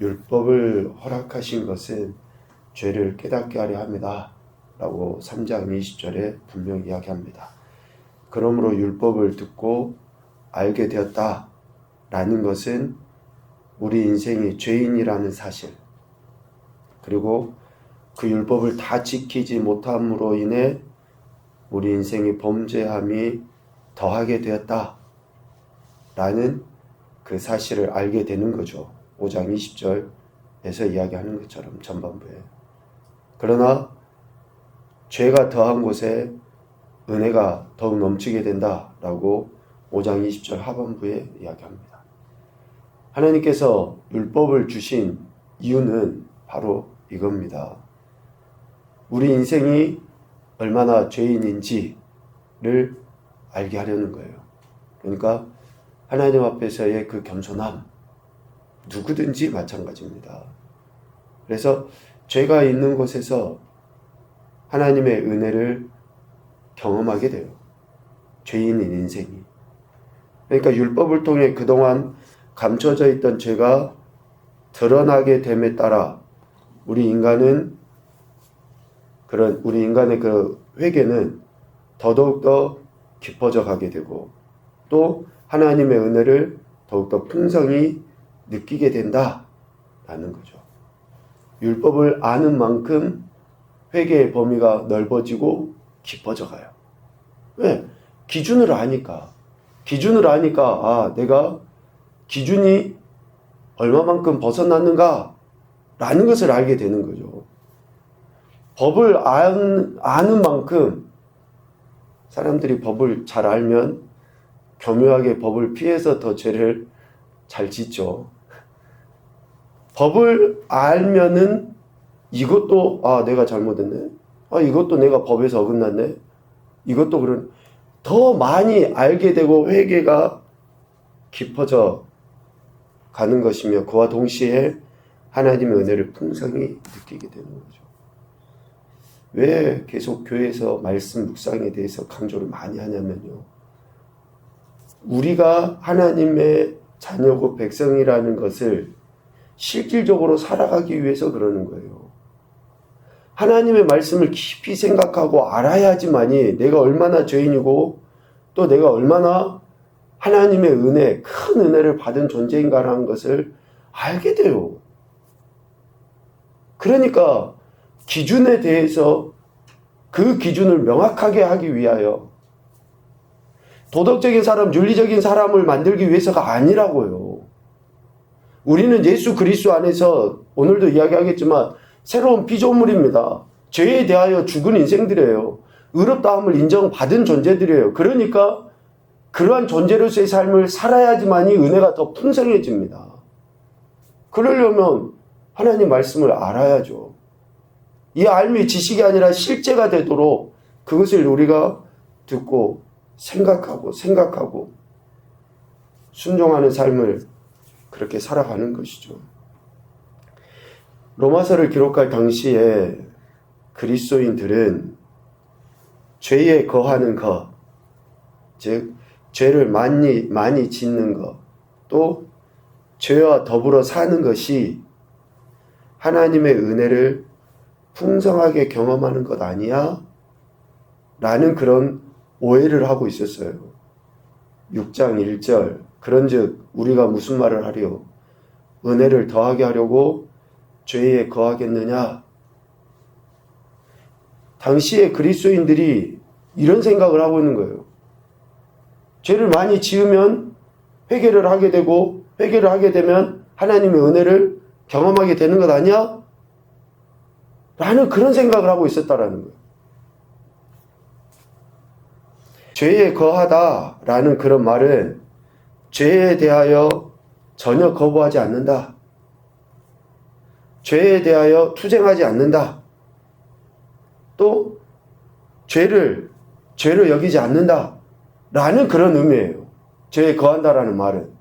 율법을 허락하신 것은 죄를 깨닫게 하려 합니다 라고 3장 20절에 분명히 이야기합니다. 그러므로 율법을 듣고 알게 되었다 라는 것은 우리 인생이 죄인이라는 사실, 그리고 그 율법을 다 지키지 못함으로 인해 우리 인생의 범죄함이 더하게 되었다 라는 그 사실을 알게 되는 거죠. 5장 20절에서 이야기하는 것처럼 전반부에. 그러나 죄가 더한 곳에 은혜가 더욱 넘치게 된다라고 5장 20절 하반부에 이야기합니다. 하나님께서 율법을 주신 이유는 바로 이겁니다. 우리 인생이 얼마나 죄인인지를 알게 하려는 거예요. 그러니까 하나님 앞에서의 그 겸손함, 누구든지 마찬가지입니다. 그래서 죄가 있는 곳에서 하나님의 은혜를 경험하게 돼요. 죄인인 인생이. 그러니까 율법을 통해 그동안 감춰져 있던 죄가 드러나게 됨에 따라 우리 인간의 그 회개는 더더욱더 깊어져 가게 되고 또 하나님의 은혜를 더욱더 풍성히 느끼게 된다라는 거죠. 율법을 아는 만큼 회개의 범위가 넓어지고 깊어져 가요. 왜? 기준을 아니까. 내가 기준이 얼마만큼 벗어났는가 라는 것을 알게 되는 거죠. 법을 아는 만큼 사람들이 법을 잘 알면 교묘하게 법을 피해서 더 죄를 잘 짓죠. 법을 알면은 이것도 내가 잘못했네. 이것도 내가 법에서 어긋났네. 이것도 더 많이 알게 되고 회개가 깊어져 가는 것이며 그와 동시에 하나님의 은혜를 풍성히 느끼게 되는 거죠. 왜 계속 교회에서 말씀 묵상에 대해서 강조를 많이 하냐면요. 우리가 하나님의 자녀고 백성이라는 것을 실질적으로 살아가기 위해서 그러는 거예요. 하나님의 말씀을 깊이 생각하고 알아야지만이 내가 얼마나 죄인이고 또 내가 얼마나 하나님의 은혜, 큰 은혜를 받은 존재인가라는 것을 알게 돼요. 그러니까 기준에 대해서 그 기준을 명확하게 하기 위하여 도덕적인 사람, 윤리적인 사람을 만들기 위해서가 아니라고요. 우리는 예수 그리스도 안에서 오늘도 이야기하겠지만 새로운 피조물입니다. 죄에 대하여 죽은 인생들이에요. 의롭다함을 인정받은 존재들이에요. 그러니까 그러한 존재로서의 삶을 살아야지만이 은혜가 더 풍성해집니다. 그러려면 하나님 말씀을 알아야죠. 이 알미 지식이 아니라 실제가 되도록 그것을 우리가 듣고 생각하고 순종하는 삶을 그렇게 살아가는 것이죠. 로마서를 기록할 당시에 그리스도인들은 죄에 거하는 것, 즉 죄를 많이 짓는 것, 또 죄와 더불어 사는 것이 하나님의 은혜를 풍성하게 경험하는 것 아니야? 라는 그런 오해를 하고 있었어요. 6장 1절 그런즉 우리가 무슨 말을 하리요? 은혜를 더하게 하려고 죄에 거하겠느냐? 당시에 그리스도인들이 이런 생각을 하고 있는 거예요. 죄를 많이 지으면 회개를 하게 되고 회개를 하게 되면 하나님의 은혜를 경험하게 되는 것 아니야? 라는 그런 생각을 하고 있었다라는 거예요. 죄에 거하다라는 그런 말은 죄에 대하여 전혀 거부하지 않는다. 죄에 대하여 투쟁하지 않는다. 또 죄를 여기지 않는다. 라는 그런 의미예요. 죄에 거한다라는 말은.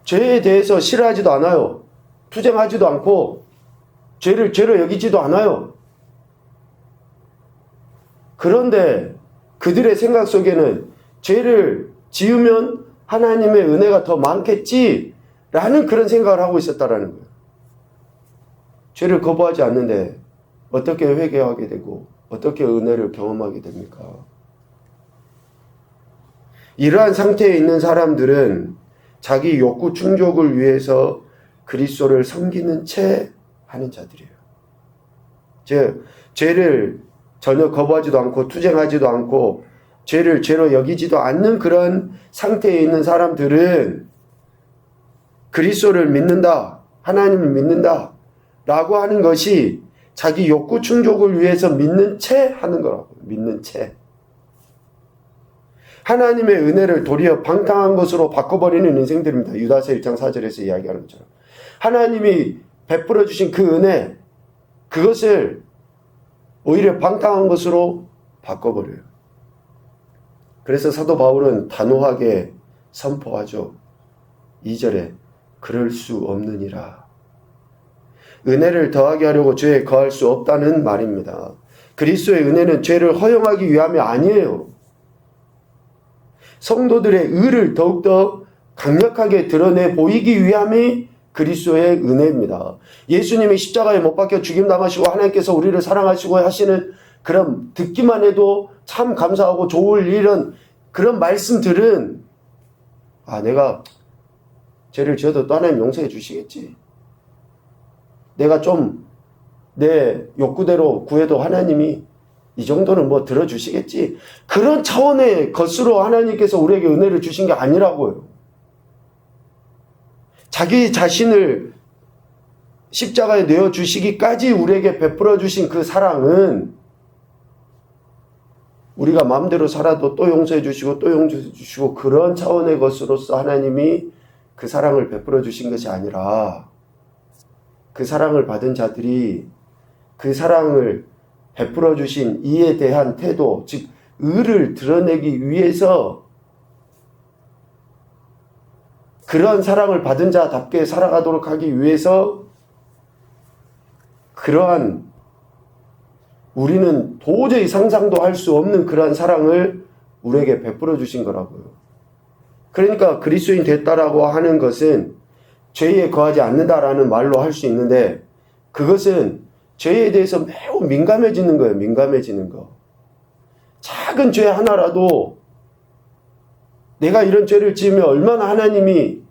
죄에 대해서 싫어하지도 않아요. 투쟁하지도 않고 죄를 죄로 여기지도 않아요. 그런데 그들의 생각 속에는 죄를 지으면 하나님의 은혜가 더 많겠지라는 라는 그런 생각을 하고 있었다라는 거예요. 죄를 거부하지 않는데 어떻게 회개하게 되고 어떻게 은혜를 경험하게 됩니까? 이러한 상태에 있는 사람들은 자기 욕구 충족을 위해서 그리스도를 섬기는 채 하는 자들이에요. 죄를 전혀 거부하지도 않고 투쟁하지도 않고 죄를 죄로 여기지도 않는 그런 상태에 있는 사람들은 그리스도를 믿는다, 하나님을 믿는다 라고 하는 것이 자기 욕구 충족을 위해서 믿는 채 하는 거라고. 믿는 채. 하나님의 은혜를 도리어 방탕한 것으로 바꿔버리는 인생들입니다. 유다서 1장 4절에서 이야기하는 것처럼. 하나님이 베풀어 주신 그 은혜, 그것을 오히려 방탕한 것으로 바꿔버려요. 그래서 사도 바울은 단호하게 선포하죠. 2절에 그럴 수 없느니라. 은혜를 더하게 하려고 죄에 거할 수 없다는 말입니다. 그리스도의 은혜는 죄를 허용하기 위함이 아니에요. 성도들의 의를 더욱더 강력하게 드러내 보이기 위함이 그리스도의 은혜입니다. 예수님이 십자가에 못 박혀 죽임당하시고 하나님께서 우리를 사랑하시고 하시는 그런 듣기만 해도 참 감사하고 좋을 일은 그런 말씀들은 내가 죄를 지어도 또 하나님 용서해 주시겠지. 내가 좀 내 욕구대로 구해도 하나님이 이 정도는 뭐 들어주시겠지. 그런 차원의 것으로 하나님께서 우리에게 은혜를 주신 게 아니라고요. 자기 자신을 십자가에 내어주시기까지 우리에게 베풀어 주신 그 사랑은 우리가 마음대로 살아도 또 용서해 주시고 또 용서해 주시고 그런 차원의 것으로서 하나님이 그 사랑을 베풀어 주신 것이 아니라 그 사랑을 받은 자들이 그 사랑을 베풀어 주신 이에 대한 태도, 즉 의를 드러내기 위해서 그런 사랑을 받은 자답게 살아가도록 하기 위해서 그러한 우리는 도저히 상상도 할 수 없는 그러한 사랑을 우리에게 베풀어 주신 거라고요. 그러니까 그리스도인 됐다라고 하는 것은 죄에 거하지 않는다라는 말로 할 수 있는데 그것은 죄에 대해서 매우 민감해지는 거예요. 민감해지는 거. 작은 죄 하나라도 내가 이런 죄를 지으면 얼마나 하나님이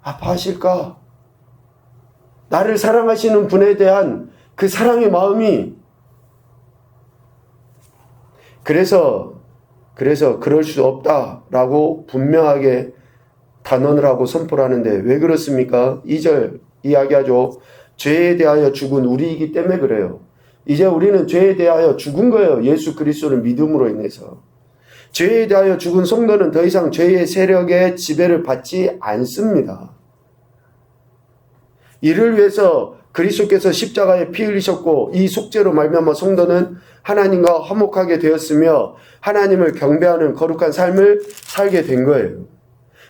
아파하실까? 나를 사랑하시는 분에 대한 그 사랑의 마음이 그래서 그럴 수 없다라고 분명하게 단언을 하고 선포를 하는데 왜 그렇습니까? 2절 이야기하죠. 죄에 대하여 죽은 우리이기 때문에 그래요. 이제 우리는 죄에 대하여 죽은 거예요. 예수 그리스도를 믿음으로 인해서. 죄에 대하여 죽은 성도는 더 이상 죄의 세력의 지배를 받지 않습니다. 이를 위해서 그리스도께서 십자가에 피 흘리셨고 이 속죄로 말미암아 성도는 하나님과 화목하게 되었으며 하나님을 경배하는 거룩한 삶을 살게 된 거예요.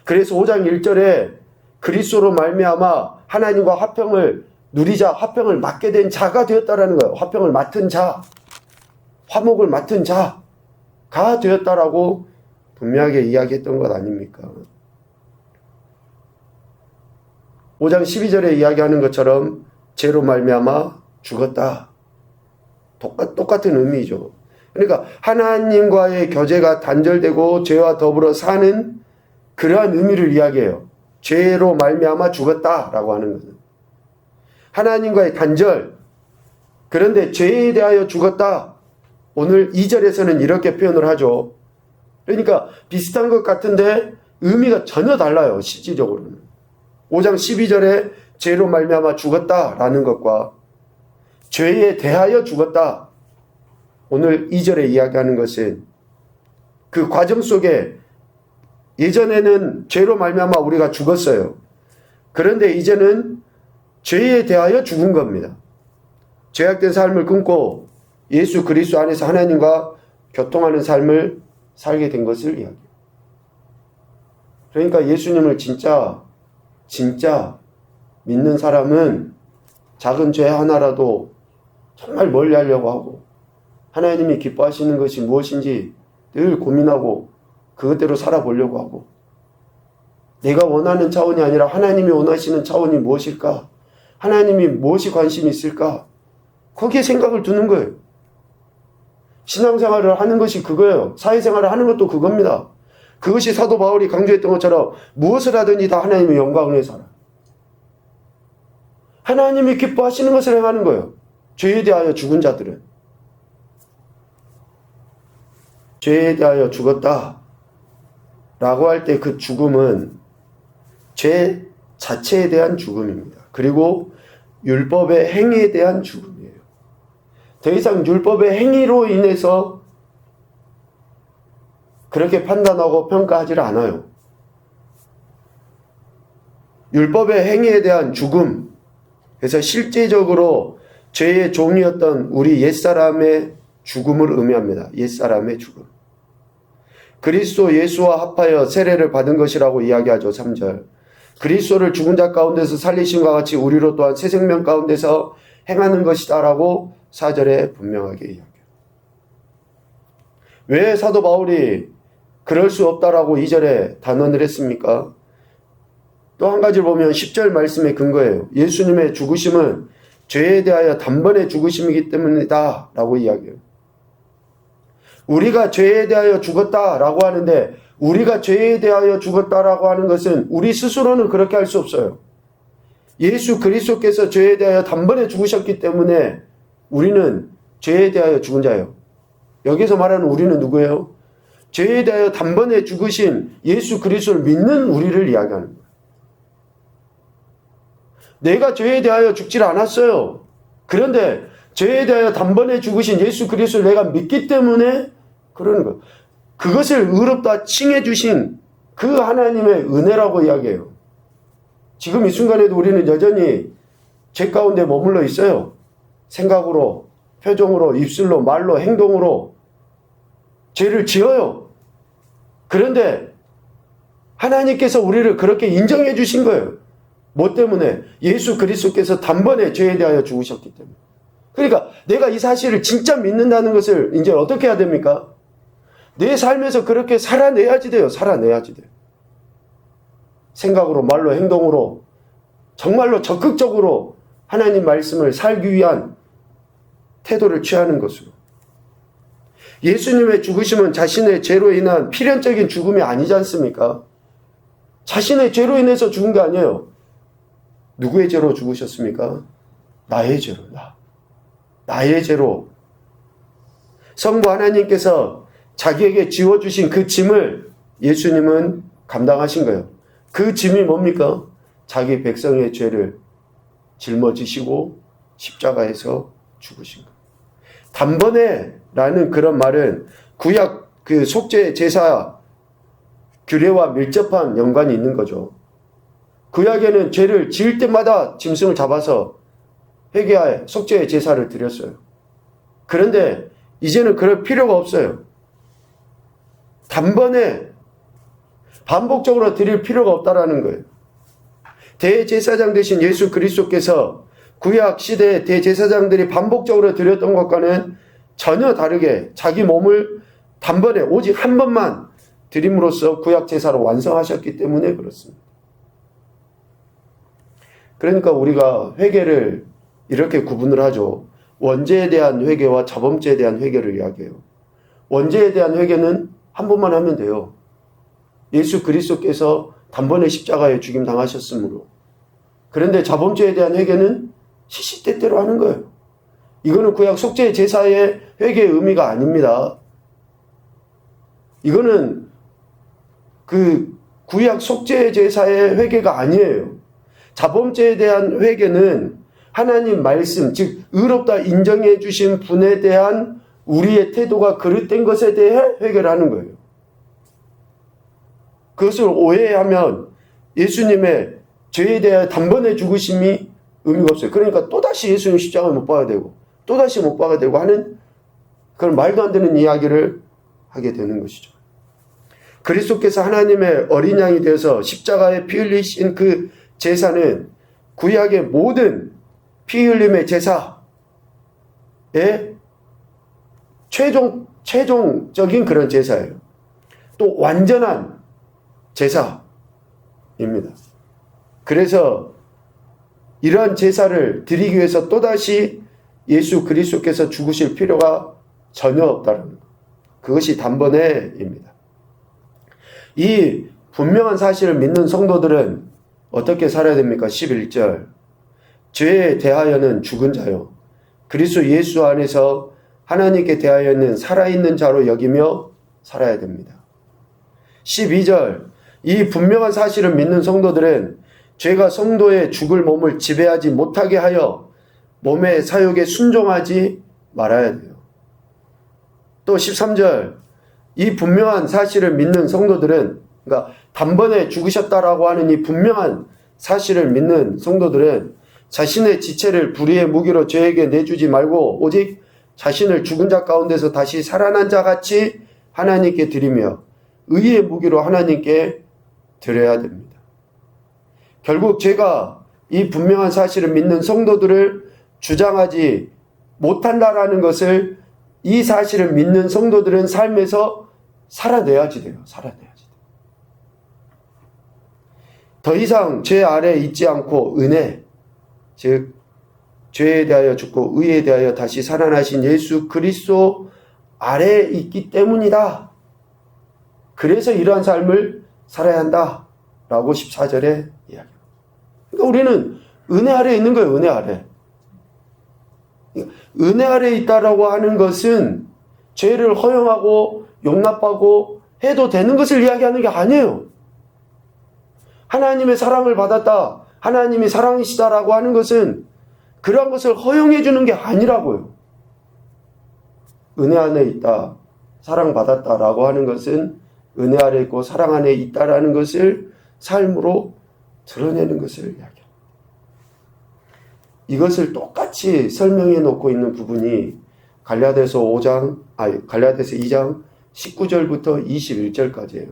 그래서 5장 1절에 그리스도로 말미암아 하나님과 화평을 누리자, 화평을 맡게 된 자가 되었다라는 거예요. 화평을 맡은 자, 화목을 맡은 자가 되었다라고 분명하게 이야기했던 것 아닙니까? 5장 12절에 이야기하는 것처럼 죄로 말미암아 죽었다. 똑같은 의미죠. 그러니까 하나님과의 교제가 단절되고 죄와 더불어 사는 그러한 의미를 이야기해요. 죄로 말미암아 죽었다라고 하는 것은. 하나님과의 단절. 그런데 죄에 대하여 죽었다. 오늘 2절에서는 이렇게 표현을 하죠. 그러니까 비슷한 것 같은데 의미가 전혀 달라요. 실질적으로는. 5장 12절에 죄로 말미암아 죽었다라는 것과 죄에 대하여 죽었다. 오늘 2절에 이야기하는 것은 그 과정 속에 예전에는 죄로 말미암아 우리가 죽었어요. 그런데 이제는 죄에 대하여 죽은 겁니다. 죄악된 삶을 끊고 예수 그리스도 안에서 하나님과 교통하는 삶을 살게 된 것을 이야기해요. 그러니까 예수님을 진짜 믿는 사람은 작은 죄 하나라도 정말 멀리 하려고 하고 하나님이 기뻐하시는 것이 무엇인지 늘 고민하고 그것대로 살아보려고 하고 내가 원하는 차원이 아니라 하나님이 원하시는 차원이 무엇일까? 하나님이 무엇이 관심이 있을까? 거기에 생각을 두는 거예요. 신앙생활을 하는 것이 그거예요. 사회생활을 하는 것도 그겁니다. 그것이 사도 바울이 강조했던 것처럼 무엇을 하든지 다 하나님의 영광을 위해 살아. 하나님이 기뻐하시는 것을 행하는 거예요. 죄에 대하여 죽은 자들은. 죄에 대하여 죽었다 라고 할 때 그 죽음은 죄 자체에 대한 죽음입니다. 그리고 율법의 행위에 대한 죽음이에요. 더 이상 율법의 행위로 인해서 그렇게 판단하고 평가하지 않아요. 율법의 행위에 대한 죽음, 그래서 실제적으로 죄의 종이었던 우리 옛사람의 죽음을 의미합니다. 옛사람의 죽음. 그리스도 예수와 합하여 세례를 받은 것이라고 이야기하죠. 3절. 그리스도를 죽은 자 가운데서 살리심과 같이 우리로 또한 새 생명 가운데서 행하는 것이다 라고 4절에 분명하게 이야기해요. 왜 사도 바울이 그럴 수 없다라고 2절에 단언을 했습니까? 또 한 가지를 보면 10절 말씀의 근거예요. 예수님의 죽으심은 죄에 대하여 단번에 죽으심이기 때문이다 라고 이야기해요. 우리가 죄에 대하여 죽었다라고 하는데 우리가 죄에 대하여 죽었다라고 하는 것은 우리 스스로는 그렇게 할 수 없어요. 예수 그리스도께서 죄에 대하여 단번에 죽으셨기 때문에 우리는 죄에 대하여 죽은 자예요. 여기서 말하는 우리는 누구예요? 죄에 대하여 단번에 죽으신 예수 그리스도를 믿는 우리를 이야기하는 거예요. 내가 죄에 대하여 죽질 않았어요. 그런데 죄에 대하여 단번에 죽으신 예수 그리스도를 내가 믿기 때문에 그러는 거예요. 그것을 의롭다 칭해 주신 그 하나님의 은혜라고 이야기해요. 지금 이 순간에도 우리는 여전히 죄 가운데 머물러 있어요. 생각으로, 표정으로, 입술로, 말로, 행동으로 죄를 지어요. 그런데 하나님께서 우리를 그렇게 인정해 주신 거예요. 뭐 때문에? 예수 그리스도께서 단번에 죄에 대하여 죽으셨기 때문에. 그러니까 내가 이 사실을 진짜 믿는다는 것을 이제 어떻게 해야 됩니까? 내 삶에서 그렇게 살아내야지 돼요. 살아내야지 돼요. 생각으로, 말로, 행동으로 정말로 적극적으로 하나님 말씀을 살기 위한 태도를 취하는 것으로. 예수님의 죽으심은 자신의 죄로 인한 필연적인 죽음이 아니지 않습니까? 자신의 죄로 인해서 죽은 게 아니에요. 누구의 죄로 죽으셨습니까? 나의 죄로. 나의 죄로. 성부 하나님께서 자기에게 지워주신 그 짐을 예수님은 감당하신 거예요. 그 짐이 뭡니까? 자기 백성의 죄를 짊어지시고 십자가에서 죽으신 거예요. 단번에 라는 그런 말은 구약 그 속죄 제사 규례와 밀접한 연관이 있는 거죠. 구약에는 죄를 지을 때마다 짐승을 잡아서 회개하여 속죄 제사를 드렸어요. 그런데 이제는 그럴 필요가 없어요. 단번에 반복적으로 드릴 필요가 없다라는 거예요. 대제사장 되신 예수 그리스도께서 구약 시대의 대제사장들이 반복적으로 드렸던 것과는 전혀 다르게 자기 몸을 단번에 오직 한 번만 드림으로써 구약 제사를 완성하셨기 때문에 그렇습니다. 그러니까 우리가 회개를 이렇게 구분을 하죠. 원죄에 대한 회개와 자범죄에 대한 회개를 이야기해요. 원죄에 대한 회개는 한 번만 하면 돼요. 예수 그리스도께서 단번에 십자가에 죽임 당하셨으므로. 그런데 자범죄에 대한 회개는 시시때때로 하는 거예요. 이거는 구약 속죄 제사의 회개의 의미가 아닙니다. 이거는 그 구약 속죄 제사의 회개가 아니에요. 자범죄에 대한 회개는 하나님 말씀, 즉 의롭다 인정해 주신 분에 대한 우리의 태도가 그릇된 것에 대해 회개를 하는 거예요. 그것을 오해하면 예수님의 죄에 대해 단번에 죽으심이 의미가 없어요. 그러니까 또다시 예수님 십자가에 못 박아야 되고 또다시 못 박아야 되고 하는 그런 말도 안 되는 이야기를 하게 되는 것이죠. 그리스도께서 하나님의 어린 양이 되어서 십자가에 피 흘리신 그 제사는 구약의 모든 피 흘림의 제사의 최종적인 그런 제사예요. 또 완전한 제사, 그래서 이러한 제사를 드리기 위해서 또다시 예수 그리스도께서 죽으실 필요가 전혀 없다는 것. 그것이 단번에입니다. 이 분명한 사실을 믿는 성도들은 어떻게 살아야 됩니까? 11절. 죄에 대하여는 죽은 자요. 그리스도 예수 안에서 하나님께 대하여는 살아있는 자로 여기며 살아야 됩니다. 12절. 이 분명한 사실을 믿는 성도들은 죄가 성도의 죽을 몸을 지배하지 못하게 하여 몸의 사욕에 순종하지 말아야 돼요. 또 13절. 이 분명한 사실을 믿는 성도들은, 그러니까 단번에 죽으셨다라고 하는 이 분명한 사실을 믿는 성도들은 자신의 지체를 불의의 무기로 죄에게 내주지 말고 오직 자신을 죽은 자 가운데서 다시 살아난 자 같이 하나님께 드리며 의의 무기로 하나님께 드려야 됩니다. 결국 죄가 이 분명한 사실을 믿는 성도들을 주장하지 못한다라는 것을 이 사실을 믿는 성도들은 삶에서 살아내야지 돼요. 더 이상 죄 아래 있지 않고 은혜, 즉 죄에 대하여 죽고 의에 대하여 다시 살아나신 예수 그리스도 아래에 있기 때문이다. 그래서 이러한 삶을 살아야 한다라고 14절에 이야기합니다. 그러니까 우리는 은혜 아래에 있는 거예요. 은혜 아래. 은혜 아래에 있다라고 하는 것은 죄를 허용하고 용납하고 해도 되는 것을 이야기하는 게 아니에요. 하나님의 사랑을 받았다, 하나님이 사랑이시다라고 하는 것은 그러한 것을 허용해 주는 게 아니라고요. 은혜 안에 있다, 사랑받았다라고 하는 것은 은혜 아래 있고 사랑 안에 있다라는 것을 삶으로 드러내는 것을 이야기합니다. 이것을 똑같이 설명해 놓고 있는 부분이 갈라디아서 2장 19절부터 21절까지예요.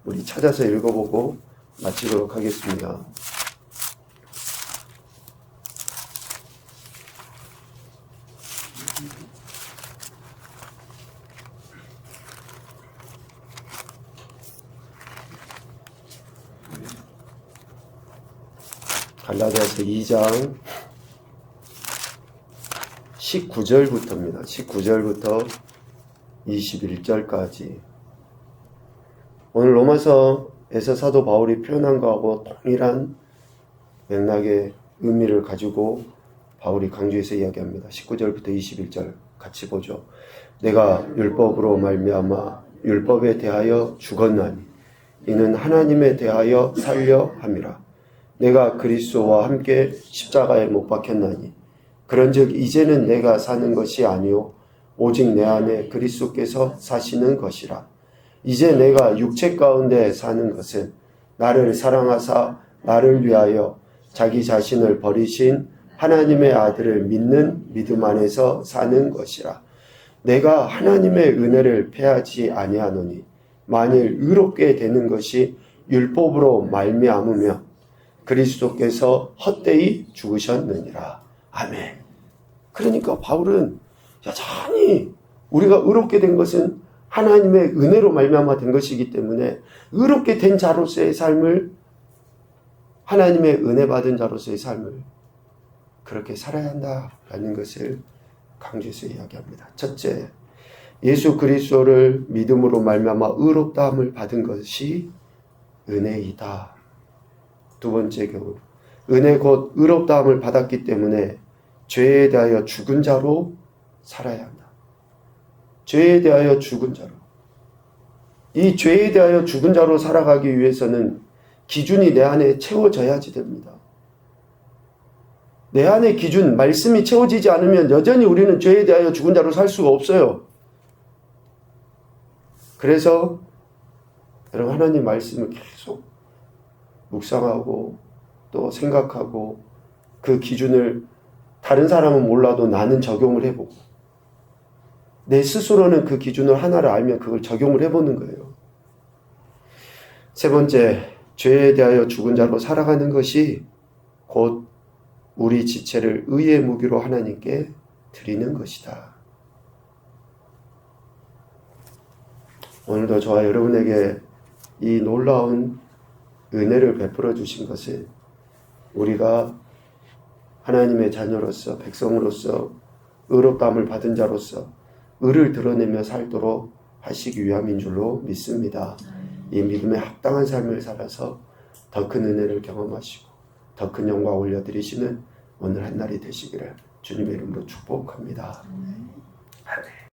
우리 찾아서 읽어보고 마치도록 하겠습니다. 갈라디아서 2장 19절부터입니다. 19절부터 21절까지. 오늘 로마서에서 사도 바울이 표현한 것하고 동일한 맥락의 의미를 가지고 바울이 강조해서 이야기합니다. 19절부터 21절 같이 보죠. 내가 율법으로 말미암아 율법에 대하여 죽었나니 이는 하나님에 대하여 살려 함이라. 내가 그리스도와 함께 십자가에 못 박혔나니 그런즉 이제는 내가 사는 것이 아니요 오직 내 안에 그리스도께서 사시는 것이라. 이제 내가 육체 가운데 사는 것은 나를 사랑하사 나를 위하여 자기 자신을 버리신 하나님의 아들을 믿는 믿음 안에서 사는 것이라. 내가 하나님의 은혜를 패하지 아니하노니 만일 의롭게 되는 것이 율법으로 말미암으며 그리스도께서 헛되이 죽으셨느니라. 아멘. 그러니까 바울은 여전히 우리가 의롭게 된 것은 하나님의 은혜로 말미암아 된 것이기 때문에 의롭게 된 자로서의 삶을, 하나님의 은혜 받은 자로서의 삶을 그렇게 살아야 한다라는 것을 강조해서 이야기합니다. 첫째, 예수 그리스도를 믿음으로 말미암아 의롭다함을 받은 것이 은혜이다. 두 번째, 경우 은혜 곧 의롭다함을 받았기 때문에 죄에 대하여 죽은 자로 살아야 한다. 죄에 대하여 죽은 자로. 이 죄에 대하여 죽은 자로 살아가기 위해서는 기준이 내 안에 채워져야지 됩니다. 내 안의 기준, 말씀이 채워지지 않으면 여전히 우리는 죄에 대하여 죽은 자로 살 수가 없어요. 그래서 여러분, 하나님 말씀을 계속 묵상하고 또 생각하고 그 기준을 다른 사람은 몰라도 나는 적용을 해보고 내 스스로는 그 기준을 하나를 알면 그걸 적용을 해보는 거예요. 세 번째, 죄에 대하여 죽은 자로 살아가는 것이 곧 우리 지체를 의의 무기로 하나님께 드리는 것이다. 오늘도 저와 여러분에게 이 놀라운 은혜를 베풀어 주신 것을 우리가 하나님의 자녀로서 백성으로서 의롭다함을 받은 자로서 의를 드러내며 살도록 하시기 위함인 줄로 믿습니다. 이 믿음에 합당한 삶을 살아서 더 큰 은혜를 경험하시고 더 큰 영광 올려드리시는 오늘 한 날이 되시기를 주님의 이름으로 축복합니다. 아멘.